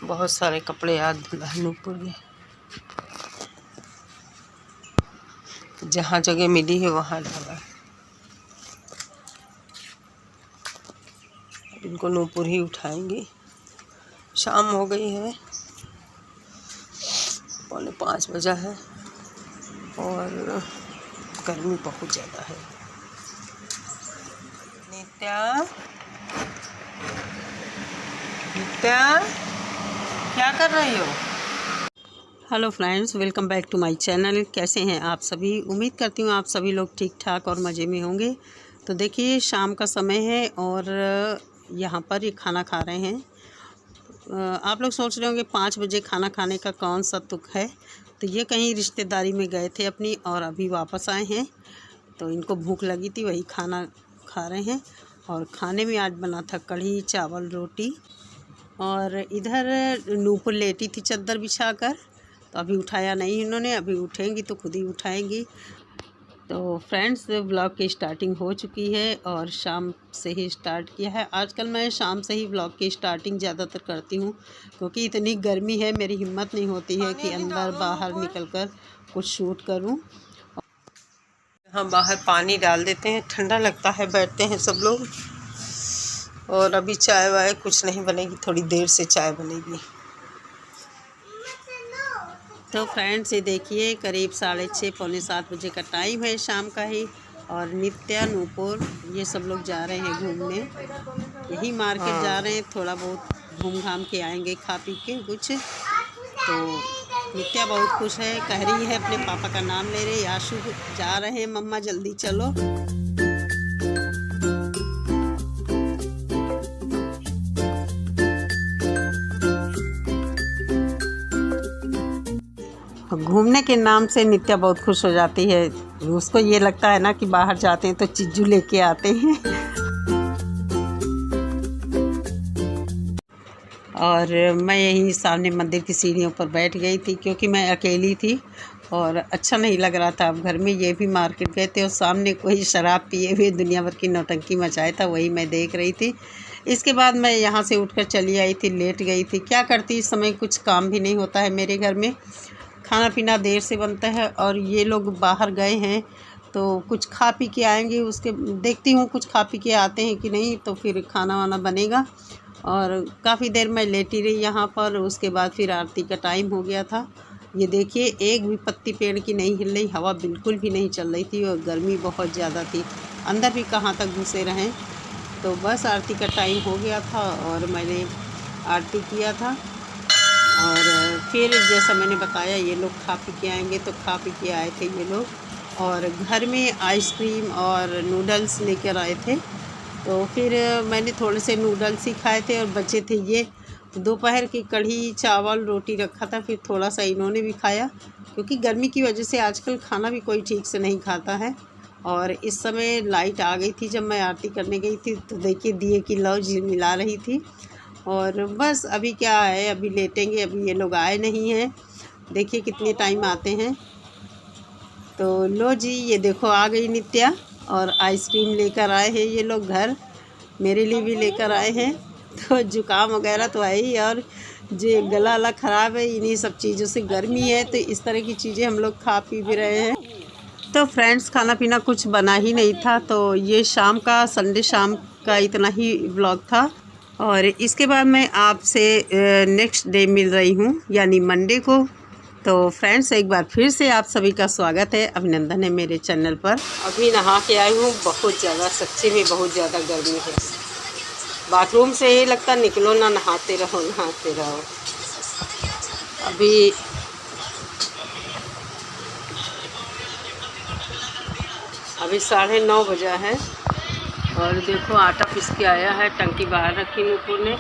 बहुत सारे कपड़े आज नूपुर में जहाँ जगह मिली है वहाँ डाला। इनको नूपुर ही उठाएंगे। शाम हो गई है, 4:45 बजा है और गर्मी बहुत ज़्यादा है। नित्या, नित्या क्या कर रही हो? Hello friends, welcome back to my channel. कैसे हैं आप सभी? उम्मीद करती हूँ आप सभी लोग ठीक ठाक और मज़े में होंगे। तो देखिए, शाम का समय है और यहाँ पर ये खाना खा रहे हैं। आप लोग सोच रहे होंगे 5 बजे खाना खाने का कौन सा तुक है। तो ये कहीं रिश्तेदारी में गए थे अपनी और अभी वापस आए हैं, तो इनको भूख लगी थी, वही खाना खा रहे हैं। और खाने में आज बना था कढ़ी चावल रोटी। और इधर नूपुर लेटी थी चादर बिछाकर, तो अभी उठाया नहीं इन्होंने। अभी उठेंगी तो खुद ही उठाएंगी। तो फ्रेंड्स, व्लॉग की स्टार्टिंग हो चुकी है और शाम से ही स्टार्ट किया है। आजकल मैं शाम से ही व्लॉग की स्टार्टिंग ज़्यादातर करती हूँ, क्योंकि इतनी गर्मी है, मेरी हिम्मत नहीं होती है कि अंदर बाहर निकलकर कुछ शूट करूँ। यहाँ बाहर पानी डाल देते हैं, ठंडा लगता है, बैठते हैं सब लोग। और अभी चाय वाय कुछ नहीं बनेगी, थोड़ी देर से चाय बनेगी। तो फ्रेंड्स, ये देखिए, करीब 6:30 पौने 7 बजे का टाइम है शाम का ही। और नित्या नूपुर ये सब लोग जा रहे हैं घूमने। यही मार्केट जा रहे हैं, थोड़ा बहुत घूम घाम के आएंगे, खा पी के कुछ। तो नित्या बहुत खुश है, कह रही है, अपने पापा का नाम ले रही, आशु जा रहे हैं मम्मा जल्दी चलो। घूमने के नाम से नित्या बहुत खुश हो जाती है। उसको ये लगता है ना कि बाहर जाते हैं तो चिज्जू लेके आते हैं। और मैं यहीं सामने मंदिर की सीढ़ियों पर बैठ गई थी, क्योंकि मैं अकेली थी और अच्छा नहीं लग रहा था। अब घर में ये भी मार्केट गए थे और सामने कोई शराब पिए हुए दुनिया भर की नौटंकी मचाया था, वही मैं देख रही थी। इसके बाद मैं यहाँ से उठकर चली आई थी, लेट गई थी। क्या करती, इस समय कुछ काम भी नहीं होता है मेरे घर में, खाना पीना देर से बनता है। और ये लोग बाहर गए हैं तो कुछ खा पी के आएंगे, उसके देखती हूँ कुछ खा पी के आते हैं कि नहीं, तो फिर खाना वाना बनेगा। और काफ़ी देर मैं लेटी रही यहाँ पर। उसके बाद फिर आरती का टाइम हो गया था। ये देखिए, एक भी पत्ती पेड़ की नहीं हिल रही, हवा बिल्कुल भी नहीं चल रही थी और गर्मी बहुत ज़्यादा थी। अंदर भी कहाँ तक घुसे रहें। तो बस आरती का टाइम हो गया था और मैंने आरती किया था। और फिर जैसा मैंने बताया, ये लोग खा पी के आएंगे, तो खा पी के आए थे ये लोग। और घर में आइसक्रीम और नूडल्स लेकर आए थे, तो फिर मैंने थोड़े से नूडल्स ही खाए थे और बचे थे ये। दोपहर की कढ़ी चावल रोटी रखा था, फिर थोड़ा सा इन्होंने भी खाया, क्योंकि गर्मी की वजह से आजकल खाना भी कोई ठीक से नहीं खाता है। और इस समय लाइट आ गई थी जब मैं आरती करने गई थी, तो देखिए दिए की लौ झिलमिला रही थी। और बस अभी क्या है, अभी लेटेंगे। अभी ये लोग आए नहीं हैं, देखिए कितने टाइम आते हैं। तो लो जी, ये देखो आ गई नित्या और आइसक्रीम लेकर आए हैं ये लोग घर, मेरे लिए भी लेकर आए हैं। तो जुकाम वगैरह तो है ही, और जो गला वला ख़राब है, इन्हीं सब चीज़ों से, गर्मी है तो इस तरह की चीज़ें हम लोग खा पी भी रहे हैं। तो फ्रेंड्स, खाना पीना कुछ बना ही नहीं था। तो ये शाम का, संडे शाम का इतना ही व्लॉग था। और इसके बाद मैं आपसे नेक्स्ट डे मिल रही हूँ, यानी मंडे को। तो फ्रेंड्स, एक बार फिर से आप सभी का स्वागत है, अभिनंदन है मेरे चैनल पर। अभी नहा के आई हूँ, बहुत ज़्यादा, सच्ची में बहुत ज़्यादा गर्मी है। बाथरूम से ये लगता निकलो ना, नहाते रहो नहाते रहो। अभी 9:30 बजा है और देखो आटा पीस के आया है, टंकी बाहर रखी नूपुर ने।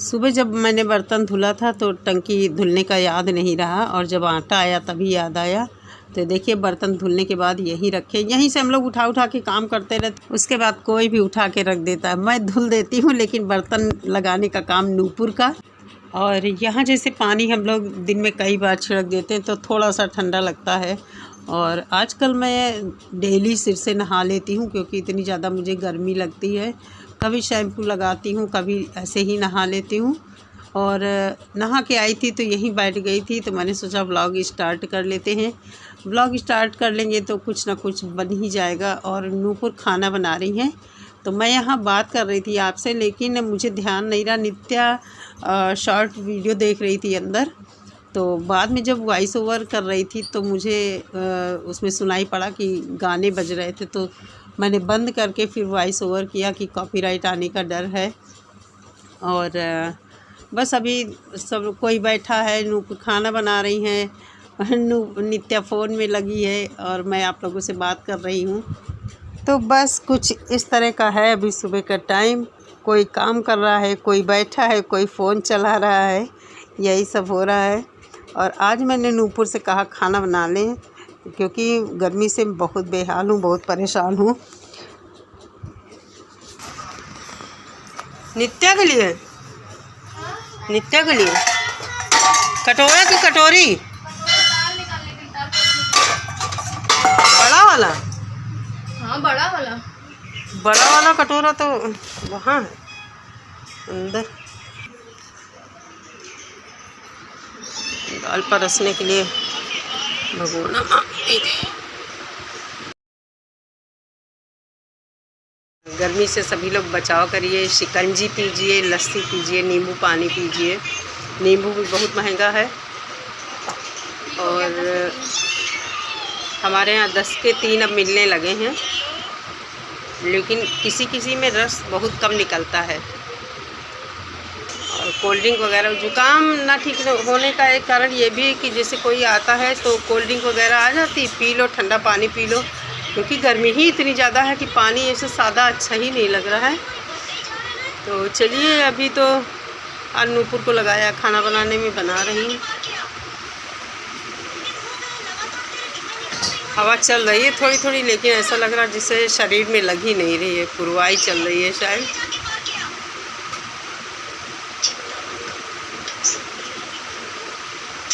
सुबह जब मैंने बर्तन धुला था तो टंकी धुलने का याद नहीं रहा, और जब आटा आया तभी याद आया। तो देखिए, बर्तन धुलने के बाद यहीं रखे, यहीं से हम लोग उठा उठा के काम करते रहते। उसके बाद कोई भी उठा के रख देता है, मैं धुल देती हूँ, लेकिन बर्तन लगाने का काम नूपुर का। और यहाँ जैसे पानी हम लोग दिन में कई बार छिड़क देते हैं तो थोड़ा सा ठंडा लगता है। और आजकल मैं डेली सिर से नहा लेती हूँ, क्योंकि इतनी ज़्यादा मुझे गर्मी लगती है। कभी शैम्पू लगाती हूँ, कभी ऐसे ही नहा लेती हूँ। और नहा के आई थी तो यहीं बैठ गई थी, तो मैंने सोचा व्लॉग स्टार्ट कर लेते हैं। व्लॉग स्टार्ट कर लेंगे तो कुछ ना कुछ बन ही जाएगा। और नूपुर खाना बना रही हैं, तो मैं यहाँ बात कर रही थी आपसे, लेकिन मुझे ध्यान नहीं रहा। नित्या शॉर्ट वीडियो देख रही थी अंदर, तो बाद में जब वॉइस ओवर कर रही थी तो मुझे उसमें सुनाई पड़ा कि गाने बज रहे थे, तो मैंने बंद करके फिर वॉइस ओवर किया कि कॉपीराइट आने का डर है। और बस अभी सब कोई बैठा है, नूपुर खाना बना रही हैं, नित्या फ़ोन में लगी है और मैं आप लोगों से बात कर रही हूँ। तो बस कुछ इस तरह का है अभी सुबह का टाइम। कोई काम कर रहा है, कोई बैठा है, कोई फ़ोन चला रहा है, यही सब हो रहा है। और आज मैंने नूपुर से कहा खाना बना लें, क्योंकि गर्मी से बहुत बेहाल हूँ, बहुत परेशान हूँ। नित्या के लिए कटोरा की कटोरी बड़ा वाला? हाँ बड़ा वाला कटोरा तो वहाँ है अंदर। दाल परसने के लिए भगोना। गर्मी से सभी लोग बचाव करिए, शिकंजी पीजिए, लस्सी पीजिए, नींबू पानी पीजिए। नींबू भी बहुत महंगा है और हमारे यहाँ 10 के 3 अब मिलने लगे हैं, लेकिन किसी किसी में रस बहुत कम निकलता है। और कोल्ड ड्रिंक वगैरह, जुकाम ना ठीक होने का एक कारण ये भी है कि जैसे कोई आता है तो कोल्ड ड्रिंक वगैरह आ जाती, पी लो, ठंडा पानी पी लो, क्योंकि गर्मी ही इतनी ज़्यादा है कि पानी ऐसे सादा अच्छा ही नहीं लग रहा है। तो चलिए, अभी तो आज नूपुर को लगाया खाना बनाने में, बना रही हूँ। हवा चल रही है थोड़ी थोड़ी, लेकिन ऐसा लग रहा है जिससे शरीर में लग ही नहीं रही है, पुरवाई चल रही है शायद।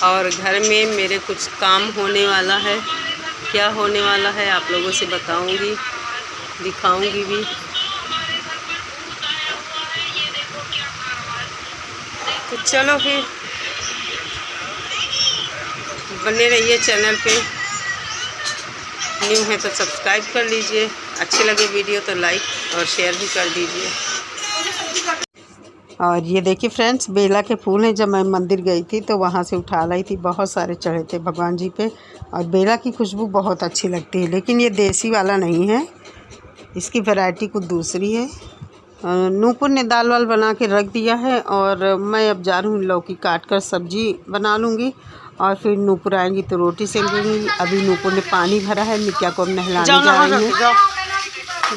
और घर में मेरे कुछ काम होने वाला है, क्या होने वाला है आप लोगों से बताऊंगी, दिखाऊंगी भी। तो चलो फिर बने रहिए चैनल पे, न्यू है तो सब्सक्राइब कर लीजिए, अच्छी लगे वीडियो तो लाइक और शेयर भी कर दीजिए। और ये देखिए फ्रेंड्स, बेला के फूल हैं। जब मैं मंदिर गई थी तो वहाँ से उठा लाई थी, बहुत सारे चढ़े थे भगवान जी पे। और बेला की खुशबू बहुत अच्छी लगती है, लेकिन ये देसी वाला नहीं है, इसकी वैरायटी कुछ दूसरी है। नूपुर ने दाल वाल बना के रख दिया है और मैं अब जा रही हूँ लौकी काट कर सब्जी बना लूँगी, और फिर नूपुर आएंगी तो रोटी सेक लूँगी। अभी नूपुर ने पानी भरा है, नित्या को अब नहलाने जा रही हूँ।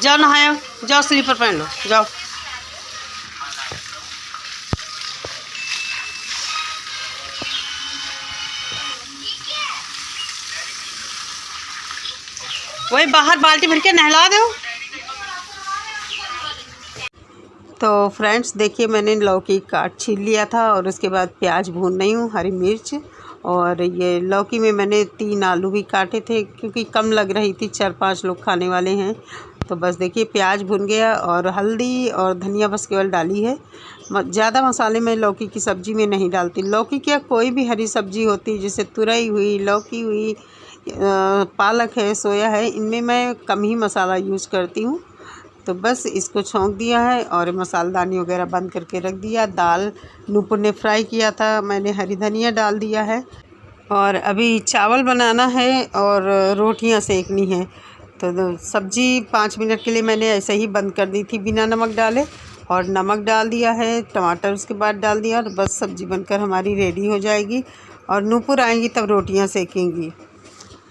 जाओ नहाया, जाओ स्लीपर पहन लो, जाओ। वही बाहर बाल्टी भर के नहला दो। तो फ्रेंड्स देखिए, मैंने लौकी काट छील लिया था और उसके बाद प्याज भून रही हूँ, हरी मिर्च, और ये लौकी में मैंने 3 आलू भी काटे थे, क्योंकि कम लग रही थी, 4-5 लोग खाने वाले हैं। तो बस देखिए प्याज भुन गया और हल्दी और धनिया बस केवल डाली है। ज़्यादा मसाले मैं लौकी की सब्ज़ी में नहीं डालती। लौकी क्या, कोई भी हरी सब्ज़ी होती, जैसे तुरई हुई, लौकी हुई, पालक है, सोया है, इनमें मैं कम ही मसाला यूज़ करती हूँ। तो बस इसको छौंक दिया है और मसालदानी वगैरह बंद करके रख दिया। दाल नूपुर ने फ्राई किया था, मैंने हरी धनिया डाल दिया है। और अभी चावल बनाना है और रोटियां सेकनी है। तो सब्ज़ी 5 मिनट के लिए मैंने ऐसे ही बंद कर दी थी बिना नमक डाले, और नमक डाल दिया है, टमाटर उसके बाद डाल दिया, और बस सब्ज़ी बनकर हमारी रेडी हो जाएगी। और नूपुर आएंगी तब रोटियां सेकेंगी।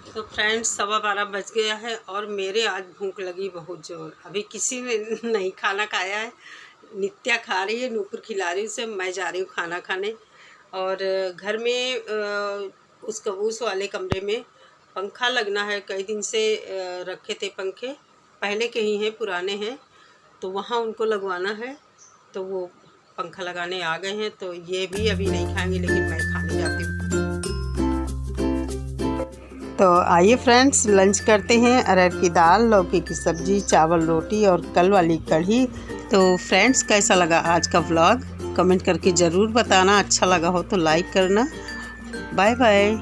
तो फ्रेंड्स 12:15 बज गया है और मेरे आज भूख लगी बहुत ज़ोर। अभी किसी ने नहीं खाना खाया है, नित्या खा रही है, नूपुर खिला रही है उसे, मैं जा रही हूँ खाना खाने। और घर में उस कबूस वाले कमरे में पंखा लगना है, कई दिन से रखे थे पंखे, पहले के ही हैं, पुराने हैं, तो वहाँ उनको लगवाना है। तो वो पंखा लगाने आ गए हैं, तो ये भी अभी नहीं खाएंगे, लेकिन मैं खाने जाती हूँ। तो आइए फ्रेंड्स, लंच करते हैं। अरहर की दाल, लौकी की सब्ज़ी, चावल, रोटी और कल वाली कढ़ी। तो फ्रेंड्स कैसा लगा आज का व्लॉग? कमेंट करके ज़रूर बताना, अच्छा लगा हो तो लाइक करना। Bye bye.